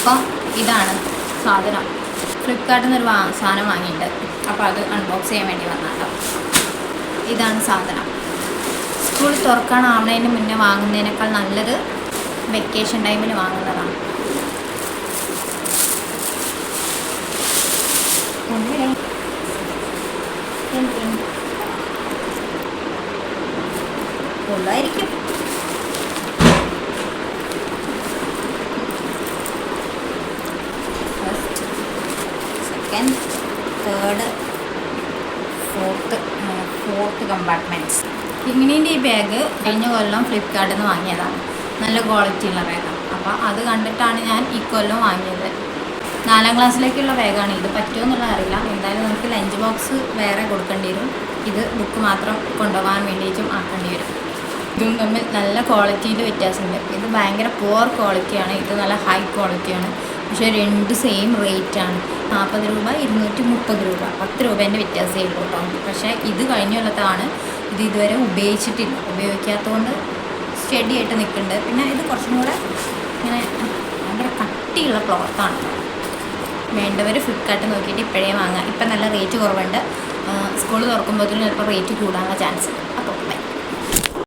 അപ്പം ഇതാണ് സാധനം. ഫ്ലിപ്കാർട്ടിൽ നിന്നൊരു സാധനം വാങ്ങിയിട്ടുണ്ട്. അപ്പോൾ അത് അൺബോക്സ് ചെയ്യാൻ വേണ്ടി വന്നാട്ടോ. ഇതാണ് സാധനം. സ്കൂൾ തുറക്കാനാവുന്നതിന് മുന്നേ വാങ്ങുന്നതിനേക്കാൾ നല്ലത് വെക്കേഷൻ ടൈമിൽ വാങ്ങുന്നതാണ്. ഉള്ളായിരിക്കും. First, second, third, fourth compartments. കിങ്ങിണീൻ്റെ ഈ ബാഗ് കഴിഞ്ഞ കൊല്ലം ഫ്ലിപ്കാർട്ടിൽ നിന്ന് വാങ്ങിയതാണ്. നല്ല ക്വാളിറ്റിയുള്ള ബാഗാണ്. അപ്പോൾ അത് കണ്ടിട്ടാണ് ഞാൻ ഈ കൊല്ലം വാങ്ങിയത്. 4ാം ക്ലാസ്സിലേക്കുള്ള ബാഗാണ്. ഇത് പറ്റുമോ എന്നുള്ളത് അറിയില്ല. എന്തായാലും നമുക്ക് ലഞ്ച് ബോക്സ് വേറെ കൊടുക്കേണ്ടി വരും. ഇത് ബുക്ക് മാത്രം കൊണ്ടുപോകാൻ വേണ്ടിയിട്ടും ആക്കേണ്ടി വരും. ഇതും തമ്മിൽ നല്ല ക്വാളിറ്റിയിൽ വ്യത്യാസമുണ്ട്. ഇത് ഭയങ്കര പുവർ ക്വാളിറ്റിയാണ്, ഇത് നല്ല ഹൈ ക്വാളിറ്റിയാണ്. പക്ഷേ 2 സെയിം റേറ്റാണ്. 40 രൂപ, 230 രൂപ, 10 രൂപേൻ്റെ വ്യത്യാസമേ ഉള്ളൂ കേട്ടോ. പക്ഷേ ഇത് കഴിഞ്ഞ കൊല്ലത്താണ്. ഇത് ഇതുവരെ ഉപയോഗിച്ചിട്ടില്ല. ഉപയോഗിക്കാത്തതുകൊണ്ട് സ്റ്റഡി ആയിട്ട് നിൽക്കുന്നുണ്ട്. പിന്നെ ഇത് കുറച്ചും കൂടെ ഇങ്ങനെ ഭയങ്കര കട്ടിയുള്ള ക്ലോത്താണ്. വേണ്ടവർ ഫ്ലിപ്കാർട്ട് നോക്കിയിട്ട് ഇപ്പോഴേ വാങ്ങാം. ഇപ്പം നല്ല റേറ്റ് കുറവുണ്ട്. സ്കൂൾ തുറക്കുമ്പോഴത്തേനും ചിലപ്പോൾ റേറ്റ് കൂടാനുള്ള ചാൻസ്. അപ്പോൾ